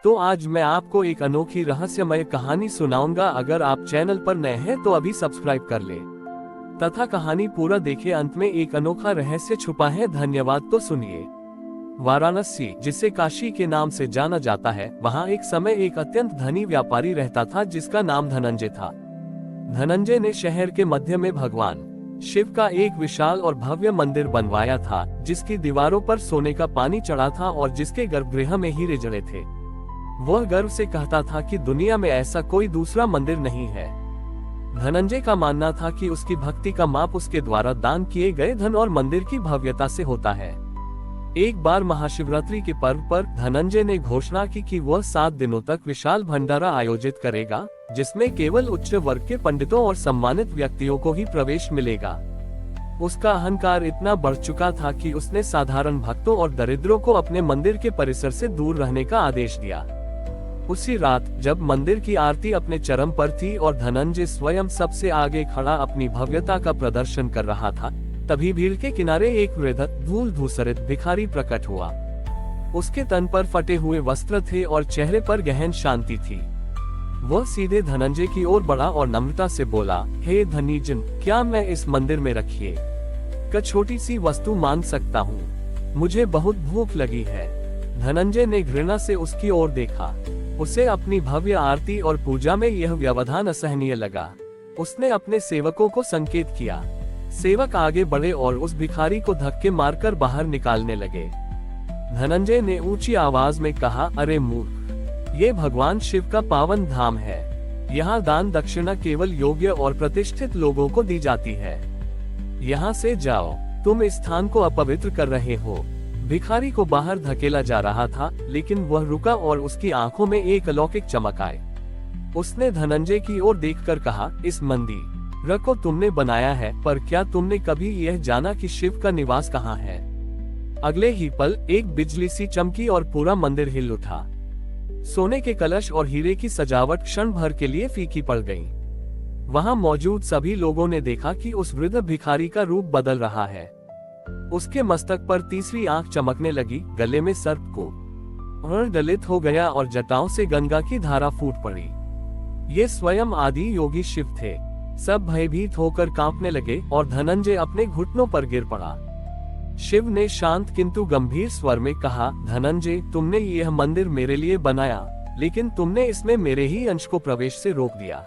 तो आज मैं आपको एक अनोखी रहस्यमय कहानी सुनाऊंगा। अगर आप चैनल पर नए हैं तो अभी सब्सक्राइब कर ले तथा कहानी पूरा देखें। अंत में एक अनोखा रहस्य छुपा है। धन्यवाद। तो सुनिए। वाराणसी, जिसे काशी के नाम से जाना जाता है, वहाँ एक समय एक अत्यंत धनी व्यापारी रहता था जिसका नाम धनंजय था। धनंजय ने शहर के मध्य में भगवान शिव का एक विशाल और भव्य मंदिर बनवाया था, जिसकी दीवारों पर सोने का पानी चढ़ा था और जिसके गर्भगृह में हीरे जड़े थे। वह गर्व से कहता था कि दुनिया में ऐसा कोई दूसरा मंदिर नहीं है। धनंजय का मानना था कि उसकी भक्ति का माप उसके द्वारा दान किए गए धन और मंदिर की भव्यता से होता है। एक बार महाशिवरात्रि के पर्व पर धनंजय ने घोषणा की कि वह 7 दिनों तक विशाल भंडारा आयोजित करेगा, जिसमें केवल उच्च वर्ग के पंडितों और सम्मानित व्यक्तियों को ही प्रवेश मिलेगा। उसका अहंकार इतना बढ़ चुका था कि उसने साधारण भक्तों और दरिद्रों को अपने मंदिर के परिसर से दूर रहने का आदेश दिया। उसी रात जब मंदिर की आरती अपने चरम पर थी और धनंजय स्वयं सबसे आगे खड़ा अपनी भव्यता का प्रदर्शन कर रहा था, तभी भीड़ के किनारे एक वृद्ध धूल धूसरित भिखारी प्रकट हुआ। उसके तन पर फटे हुए वस्त्र थे और चेहरे पर गहन शांति थी। वह सीधे धनंजय की ओर बढ़ा और नम्रता से बोला, हे धनीजन, क्या मैं इस मंदिर में रखिए का छोटी सी वस्तु मांग सकता हूँ? मुझे बहुत भूख लगी है। धनंजय ने घृणा से उसकी ओर देखा। उसे अपनी भव्य आरती और पूजा में यह व्यवधान असहनीय लगा। उसने अपने सेवकों को संकेत किया। सेवक आगे बढ़े और उस भिखारी को धक्के मारकर बाहर निकालने लगे। धनंजय ने ऊंची आवाज में कहा, अरे मूर्ख, ये भगवान शिव का पावन धाम है। यहाँ दान दक्षिणा केवल योग्य और प्रतिष्ठित लोगों को दी जाती है। यहाँ से जाओ, तुम इस स्थान को अपवित्र कर रहे हो। भिखारी को बाहर धकेला जा रहा था, लेकिन वह रुका और उसकी आंखों में एक अलौकिक चमक आई। उसने धनंजय की ओर देखकर कहा, इस मंदिर को तुमने बनाया है, पर क्या तुमने कभी यह जाना कि शिव का निवास कहाँ है? अगले ही पल एक बिजली सी चमकी और पूरा मंदिर हिल उठा। सोने के कलश और हीरे की सजावट क्षण भर के लिए फीकी पड़ गई। वहां मौजूद सभी लोगों ने देखा कि उस वृद्ध भिखारी का रूप बदल रहा है। उसके मस्तक पर तीसरी आंख चमकने लगी, गले में सर्प को दलित हो गया और जटाओं से गंगा की धारा फूट पड़ी। ये स्वयं आदि योगी शिव थे। सब भयभीत होकर कांपने लगे और धनंजय अपने घुटनों पर गिर पड़ा। शिव ने शांत किंतु गंभीर स्वर में कहा, धनंजय, तुमने यह मंदिर मेरे लिए बनाया, लेकिन तुमने इसमें मेरे ही अंश को प्रवेश से रोक दिया।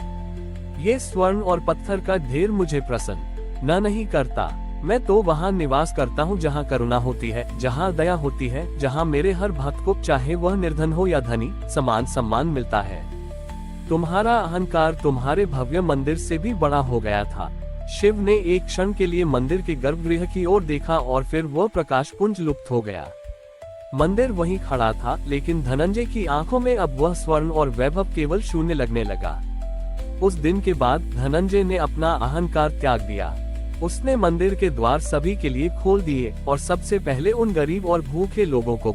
ये स्वर्ण और पत्थर का ढेर मुझे प्रसन्न नहीं करता। मैं तो वहाँ निवास करता हूँ जहाँ करुणा होती है, जहाँ दया होती है, जहाँ मेरे हर भक्त को, चाहे वह निर्धन हो या धनी, समान सम्मान मिलता है। तुम्हारा अहंकार तुम्हारे भव्य मंदिर से भी बड़ा हो गया था। शिव ने एक क्षण के लिए मंदिर के गर्भगृह की ओर देखा और फिर वह प्रकाश पुंज लुप्त हो गया। मंदिर वहीं खड़ा था, लेकिन धनंजय की आंखों में अब वह स्वर्ण और वैभव केवल शून्य लगने लगा। उस दिन के बाद धनंजय ने अपना अहंकार त्याग दिया। उसने मंदिर के द्वार सभी के लिए खोल दिए और सबसे पहले उन गरीब और भूखे लोगों को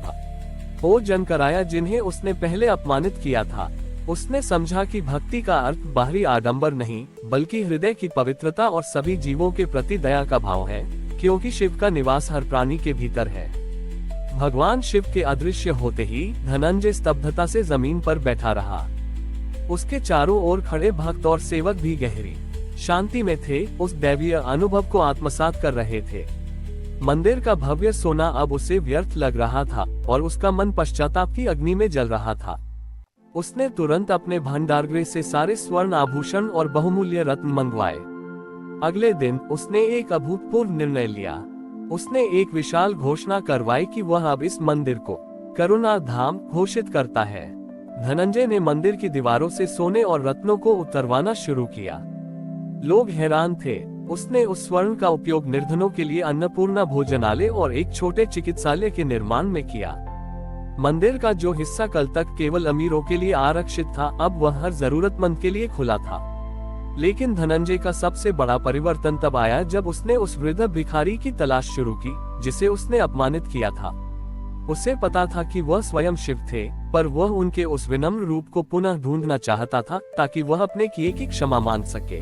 भोजन कराया जिन्हें उसने पहले अपमानित किया था। उसने समझा कि भक्ति का अर्थ बाहरी आडंबर नहीं, बल्कि हृदय की पवित्रता और सभी जीवों के प्रति दया का भाव है, क्योंकि शिव का निवास हर प्राणी के भीतर है। भगवान शिव के अदृश्य होते ही धनंजय स्तब्धता से जमीन पर बैठा रहा। उसके चारों ओर खड़े भक्त और सेवक भी गहरी शांति में थे, उस दैवीय अनुभव को आत्मसात कर रहे थे। मंदिर का भव्य सोना अब उसे व्यर्थ लग रहा था और उसका मन पश्चाताप की अग्नि में जल रहा था। उसने तुरंत अपने भंडारगृह से सारे स्वर्ण आभूषण और बहुमूल्य रत्न मंगवाए। अगले दिन उसने एक अभूतपूर्व निर्णय लिया। उसने एक विशाल घोषणा करवाई कि वह अब इस मंदिर को करुणा धाम घोषित करता है। धनंजय ने मंदिर की दीवारों से सोने और रत्नों को उतरवाना शुरू किया। लोग हैरान थे। उसने उस स्वर्ण का उपयोग निर्धनों के लिए अन्नपूर्णा भोजनालय और एक छोटे चिकित्सालय के निर्माण में किया। मंदिर का जो हिस्सा कल तक केवल अमीरों के लिए आरक्षित था, अब वह हर जरूरतमंद के लिए खुला था। लेकिन धनंजय का सबसे बड़ा परिवर्तन तब आया जब उसने उस वृद्ध भिखारी की तलाश शुरू की, जिसे उसने अपमानित किया था। उसे पता था कि वह स्वयं शिव थे, पर वह उनके उस विनम्र रूप को पुनः ढूंढना चाहता था ताकि वह अपने किए की क्षमा मांग सके।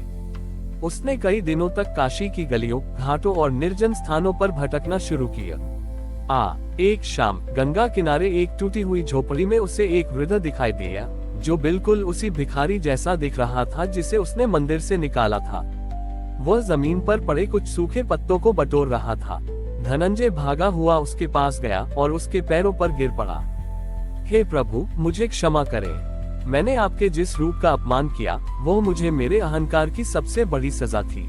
उसने कई दिनों तक काशी की गलियों, घाटों और निर्जन स्थानों पर भटकना शुरू किया। एक शाम गंगा किनारे एक टूटी हुई झोपड़ी में उसे एक वृद्ध दिखाई दिया, जो बिल्कुल उसी भिखारी जैसा दिख रहा था जिसे उसने मंदिर से निकाला था। वह जमीन पर पड़े कुछ सूखे पत्तों को बटोर रहा था। धनंजय भागा हुआ उसके पास गया और उसके पैरों पर गिर पड़ा। हे प्रभु, मुझे क्षमा करें। मैंने आपके जिस रूप का अपमान किया, वो मुझे मेरे अहंकार की सबसे बड़ी सजा थी।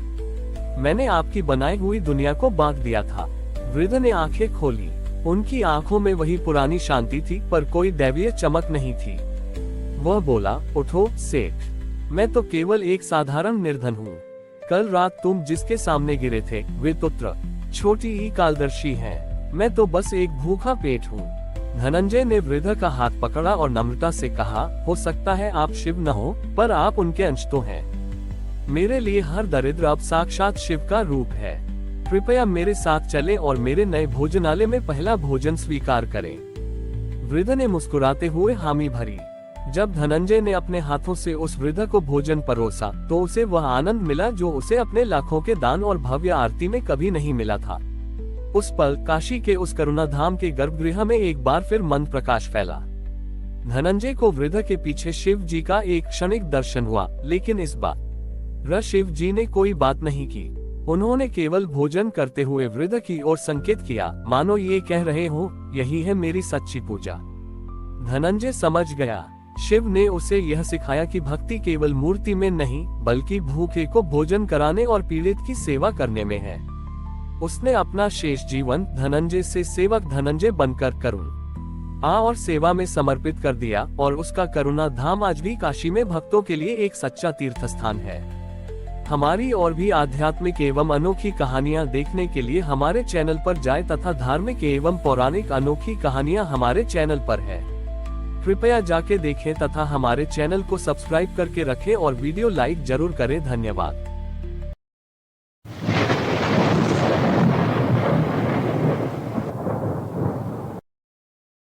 मैंने आपकी बनाई हुई दुनिया को बांट दिया था। वृद्ध ने आंखें खोली। उनकी आंखों में वही पुरानी शांति थी, पर कोई दैवीय चमक नहीं थी। वह बोला, उठो सेठ, मैं तो केवल एक साधारण निर्धन हूँ। कल रात तुम जिसके सामने गिरे थे, वे पुत्र छोटी ही कालदर्शी हैं। मैं तो बस एक भूखा पेट हूँ। धनंजय ने वृद्ध का हाथ पकड़ा और नम्रता से कहा, हो सकता है आप शिव न हो, पर आप उनके अंश तो हैं। मेरे लिए हर दरिद्र अब साक्षात शिव का रूप है। कृपया मेरे साथ चलें और मेरे नए भोजनालय में पहला भोजन स्वीकार करें। वृद्ध ने मुस्कुराते हुए हामी भरी। जब धनंजय ने अपने हाथों से उस वृद्ध को भोजन परोसा, तो उसे वह आनंद मिला जो उसे अपने लाखों के दान और भव्य आरती में कभी नहीं मिला था। उस पल काशी के उस करुणा धाम के गर्भगृह में एक बार फिर मंद प्रकाश फैला। धनंजय को वृद्ध के पीछे शिव जी का एक क्षणिक दर्शन हुआ, लेकिन इस बार शिव जी ने कोई बात नहीं की। उन्होंने केवल भोजन करते हुए वृद्ध की ओर संकेत किया, मानो ये कह रहे हो, यही है मेरी सच्ची पूजा। धनंजय समझ गया, शिव ने उसे यह सिखाया कि भक्ति केवल मूर्ति में नहीं, बल्कि भूखे को भोजन कराने और पीड़ित की सेवा करने में है। उसने अपना शेष जीवन धनंजय से सेवक धनंजय बनकर करुण और सेवा में समर्पित कर दिया, और उसका करुणा धाम आज भी काशी में भक्तों के लिए एक सच्चा तीर्थ स्थान है। हमारी और भी आध्यात्मिक एवं अनोखी कहानियां देखने के लिए हमारे चैनल पर जाएं तथा धार्मिक एवं पौराणिक अनोखी कहानियां हमारे चैनल पर है। कृपया जाके देखें तथा हमारे चैनल को सब्सक्राइब करके रखें और वीडियो लाइक जरूर करें। धन्यवाद।